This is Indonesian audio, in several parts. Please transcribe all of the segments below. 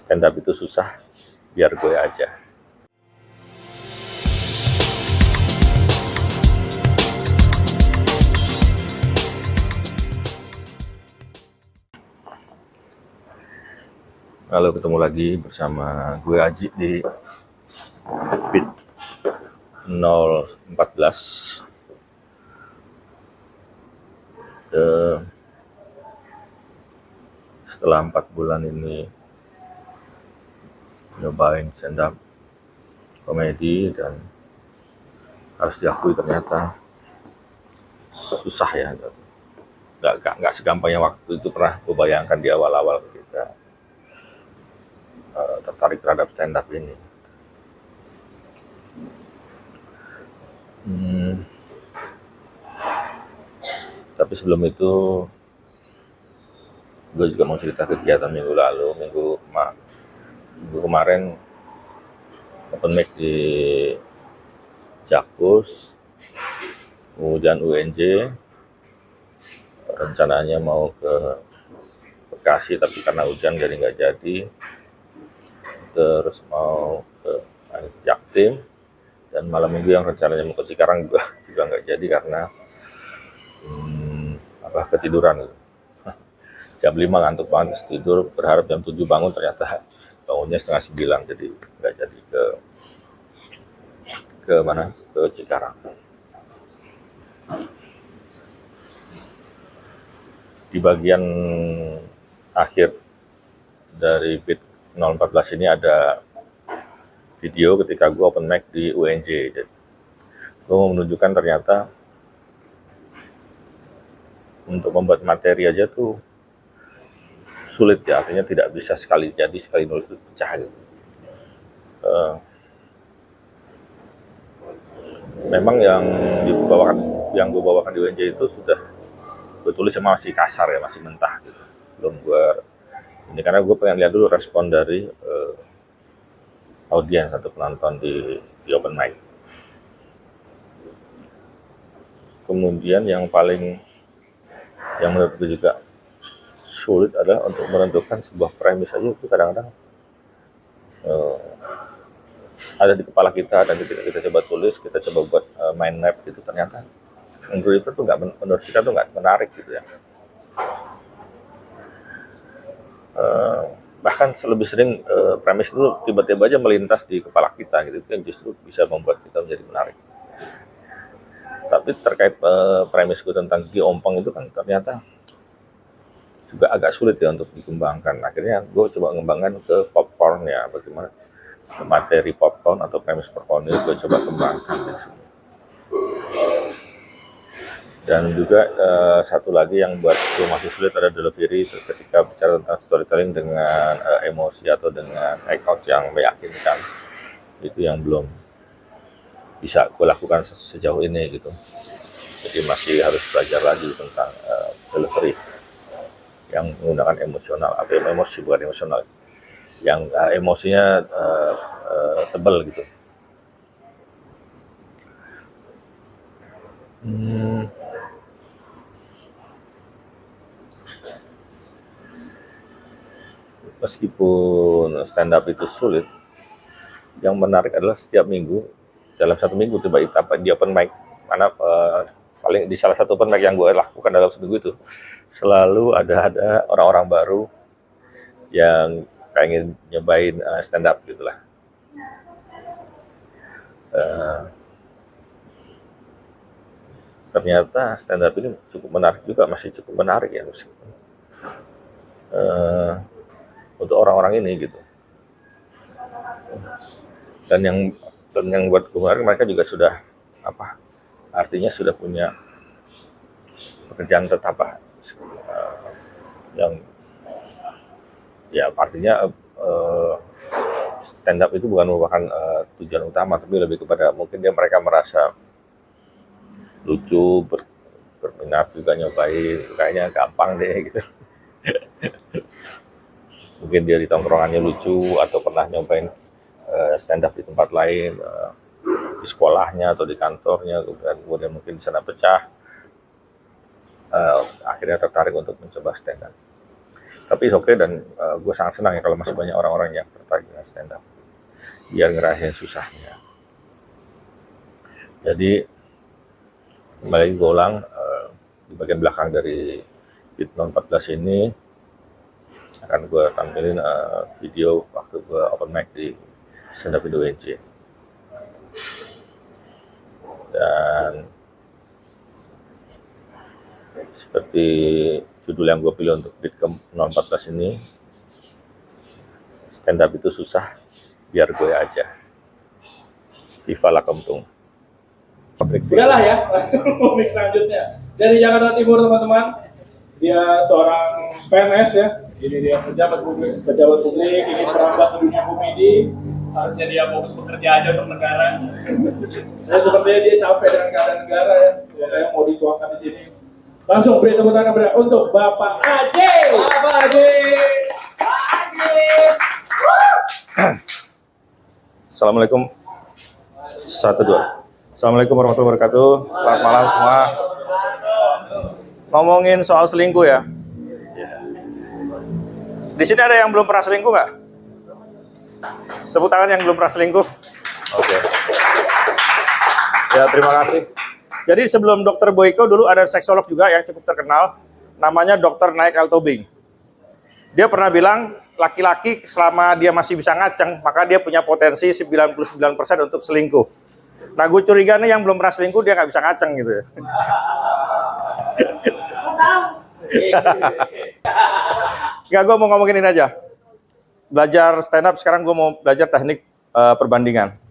stand up itu susah, biar gue aja. Halo, ketemu lagi bersama gue Aji di Pit 014. Setelah 4 bulan ini nyobain stand up komedi, dan harus diakui ternyata susah ya. Nggak segampang yang waktu itu pernah gue bayangkan di awal-awal kita tertarik terhadap stand up ini. Tapi sebelum itu gue juga mau cerita kegiatan minggu lalu. Minggu kemarin open mic di Jakus, kemudian UNJ, rencananya mau ke Bekasi tapi karena hujan jadi nggak jadi. Terus mau ke Jaktim, dan malam minggu yang rencananya mau ke Cikarang juga nggak jadi karena ketiduran. Jam 5 ngantuk banget, tidur, berharap jam 7 bangun, ternyata bangunnya setengah 9, jadi nggak jadi ke Cikarang. Di bagian akhir dari Pit 014 ini ada video ketika gue open mic di UNJ. Jadi gue mau menunjukkan ternyata untuk membuat materi aja tuh sulit ya, artinya tidak bisa sekali nulis itu pecah gitu. Memang yang gue bawakan di UNJ itu sudah gue tulis masih kasar ya, masih mentah gitu. Belum gue ini, karena gue pengen lihat dulu respon dari audiens atau penonton di open mic. Kemudian yang menurut gue juga sulit adalah untuk menentukan sebuah premis aja. Itu kadang-kadang ada di kepala kita, dan ketika kita coba tulis, kita coba buat mind map gitu, ternyata menurut kita tuh nggak menarik gitu ya. Bahkan lebih sering premis itu tiba-tiba aja melintas di kepala kita gitu, itu yang justru bisa membuat kita menjadi menarik. Tapi terkait premis gue tentang Ki Ompong itu kan ternyata juga agak sulit ya untuk dikembangkan. Akhirnya gue coba mengembangkan ke popcorn ya, bagaimana materi popcorn atau premis popcorn itu gue coba kembangkan di sini. Dan juga satu lagi yang buat gue masih sulit ada delivery ketika bicara tentang storytelling dengan emosi atau dengan act out yang meyakinkan. Itu yang belum bisa gue lakukan sejauh ini gitu. Jadi masih harus belajar lagi tentang delivery yang menggunakan emosional, bukan emosional, yang emosinya tebal gitu. Meskipun stand up itu sulit, yang menarik adalah setiap minggu, dalam satu minggu tiba-tiba di open mic, mana paling di salah satu open mic yang gue lakukan dalam seminggu itu, selalu ada orang-orang baru yang pengen nyobain stand up gitulah. Ternyata stand up ini cukup menarik juga, masih cukup menarik ya meskipun untuk orang-orang ini gitu. Dan yang buat kemarin, mereka juga sudah artinya sudah punya pekerjaan tetap yang ya, artinya stand up itu bukan merupakan tujuan utama, tapi lebih kepada mungkin mereka merasa lucu, berminat juga nyobain, kayaknya gampang deh gitu. Mungkin dia di tongkrongannya lucu, atau pernah nyobain stand up di tempat lain, di sekolahnya atau di kantornya, kemudian mungkin di sana pecah, akhirnya tertarik untuk mencoba stand up. Tapi oke, dan gue sangat senang ya kalau masih banyak orang-orang yang tertarik dengan stand up, biar ngerasain susahnya. Jadi kembali lagi gue ulang, di bagian belakang dari Bitnon 14 ini akan gue tampilin video waktu gue open mic di stand up Indo WNC. Dan seperti judul yang gue pilih untuk Bitcom 014 ini, stand up itu susah, biar gue aja. Viva Lakomtung. Udahlah ya, komik selanjutnya. Dari Jakarta Timur teman-teman, dia seorang PNS ya. Ini dia pejabat publik, ingin merambat ke dunia komedi. Harusnya dia fokus bekerja aja untuk negara. Saya sepertinya dia capek dengan keadaan negara ya. Yang mau dituangkan di sini. Langsung beri tepuk tangan untuk Bapak Aje. Bapak Aje. Assalamualaikum. 1, 2. Assalamualaikum warahmatullahi wabarakatuh. Selamat malam semua. Ngomongin soal selingkuh ya. Di sini ada yang belum pernah selingkuh nggak? Tepuk tangan yang belum pernah selingkuh. Oke. Ya, terima kasih. Jadi sebelum Dr. Boyko dulu ada seksolog juga yang cukup terkenal, namanya Dr. Naik L. Tobing. Dia pernah bilang, laki-laki selama dia masih bisa ngaceng, maka dia punya potensi 99% untuk selingkuh. Nah, gue curiga nih yang belum pernah selingkuh, dia nggak bisa ngaceng gitu ya. Nggak, gue mau ngomongin ini aja. Belajar stand up, sekarang gue mau belajar teknik perbandingan.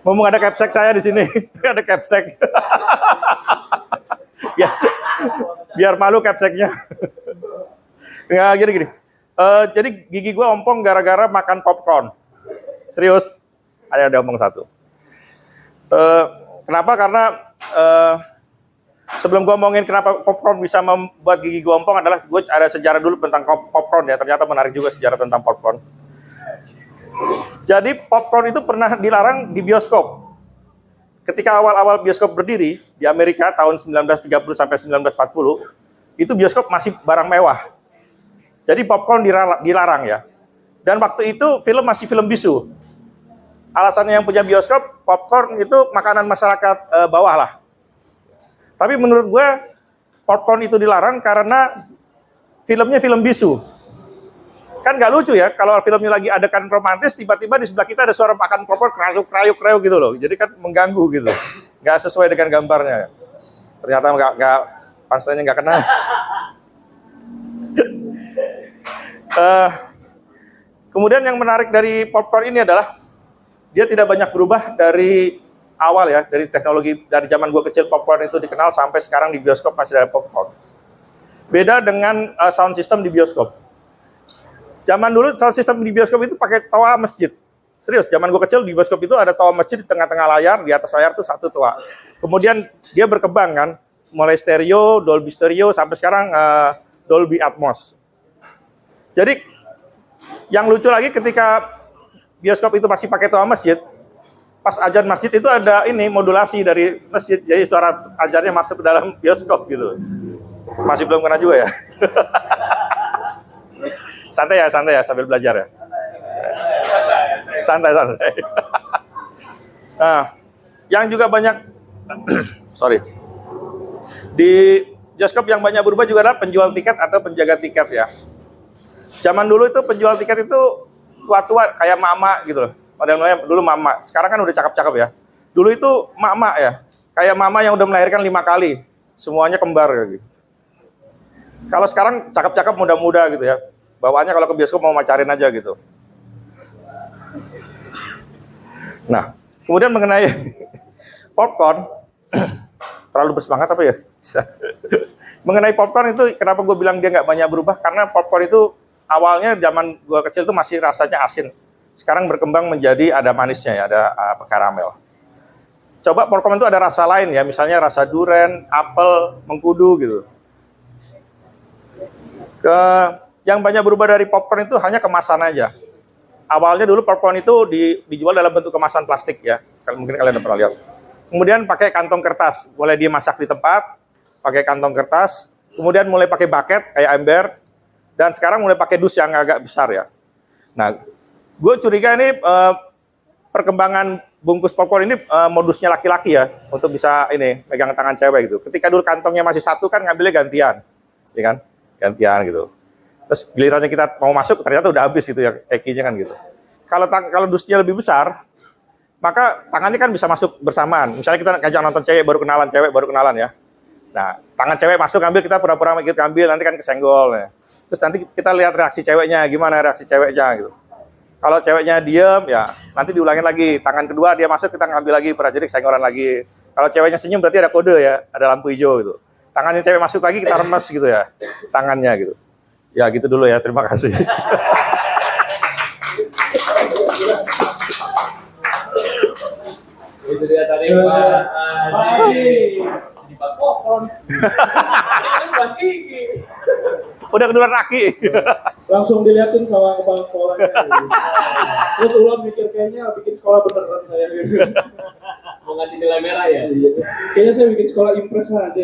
Ngomong ada capsek saya di sini, ada capsek. Ya, biar malu capseknya. Ya, gini. Jadi gigi gue ompong gara-gara makan popcorn. Serius, ada ompong satu. Kenapa? Karena sebelum gue ngomongin kenapa popcorn bisa membuat gigi gue ompong adalah gue ada sejarah dulu tentang popcorn ya. Ternyata menarik juga sejarah tentang popcorn. Jadi popcorn itu pernah dilarang di bioskop. Ketika awal-awal bioskop berdiri di Amerika tahun 1930 sampai 1940, itu bioskop masih barang mewah. Jadi popcorn dilarang ya. Dan waktu itu film masih film bisu. Alasannya yang punya bioskop, popcorn itu makanan masyarakat bawah lah. Tapi menurut gue, popcorn itu dilarang karena filmnya film bisu. Kan nggak lucu ya, kalau filmnya lagi adegan romantis, tiba-tiba di sebelah kita ada suara makan popcorn krayuk-krayuk gitu loh. Jadi kan mengganggu gitu. Nggak sesuai dengan gambarnya. Ternyata nggak punchline-nya nggak kena. Kemudian yang menarik dari popcorn ini adalah dia tidak banyak berubah dari awal ya, dari teknologi dari zaman gue kecil popcorn itu dikenal sampai sekarang di bioskop masih ada popcorn. Beda dengan sound system di bioskop. Zaman dulu sound system di bioskop itu pakai toa masjid. Serius, zaman gue kecil di bioskop itu ada toa masjid di tengah-tengah layar, di atas layar itu satu toa. Kemudian dia berkembang kan, mulai stereo, Dolby Stereo, sampai sekarang Dolby Atmos. Jadi yang lucu lagi ketika bioskop itu masih pakai toa masjid, pas azan masjid itu ada ini modulasi dari masjid, jadi suara azannya masuk ke dalam bioskop gitu. Masih belum kena juga ya. Santai ya sambil belajar ya. Santai. Nah, yang juga banyak di bioskop yang banyak berubah juga adalah penjual tiket atau penjaga tiket ya. Zaman dulu itu penjual tiket itu tua-tua kayak mama gitu loh. Model-modelnya dulu mama. Sekarang kan udah cakep-cakep ya. Dulu itu mama ya. Kayak mama yang udah melahirkan 5 kali. Semuanya kembar gitu. Kalau sekarang cakep-cakep muda-muda gitu ya. Bawaannya kalau ke bioskop mau macarin aja gitu. Nah, kemudian mengenai popcorn, terlalu bersemangat apa ya? Mengenai popcorn itu kenapa gue bilang dia nggak banyak berubah? Karena popcorn itu awalnya zaman gue kecil itu masih rasanya asin. Sekarang berkembang menjadi ada manisnya ya, ada karamel. Coba popcorn itu ada rasa lain ya, misalnya rasa durian, apel, mengkudu gitu. Yang banyak berubah dari popcorn itu hanya kemasan aja. Awalnya dulu popcorn itu dijual dalam bentuk kemasan plastik ya. Mungkin kalian udah pernah lihat. Kemudian pakai kantong kertas. Boleh dia masak di tempat, pakai kantong kertas. kemudian mulai pakai bucket kayak ember, dan sekarang mulai pakai dus yang agak besar ya. Nah, gue curiga ini perkembangan bungkus popcorn ini modusnya laki-laki ya, untuk bisa ini megang tangan cewek gitu. Ketika dulu kantongnya masih satu kan ngambilnya gantian, ya kan? Gantian gitu. Terus gilirannya kita mau masuk ternyata udah habis gitu ya kekinya kan gitu. Kalau dusnya lebih besar, maka tangannya kan bisa masuk bersamaan. Misalnya kita ngajak nonton cewek baru kenalan ya. Nah, tangan cewek masuk ambil, kita pura-pura ikut ambil, nanti kan kesenggol ya. Terus nanti kita lihat reaksi ceweknya, gimana reaksi ceweknya gitu. Kalau ceweknya diem ya, nanti diulangin lagi. Tangan kedua dia masuk, kita ngambil lagi, jadi kesenggolan lagi. Kalau ceweknya senyum berarti ada kode ya, ada lampu hijau gitu. Tangannya cewek masuk lagi, kita remes gitu ya, tangannya gitu. Ya gitu dulu ya, terima kasih. Itu dia tadi Pak Haji. Di Pak Popcorn. Ini kan bahas gigi. Udah kedua kaki. Langsung diliatin sama kepala sekolahnya. Terus Ulan mikir kayaknya bikin sekolah beneran saya. Mau ngasih nilai merah ya? Kayaknya saya bikin sekolah impress aja.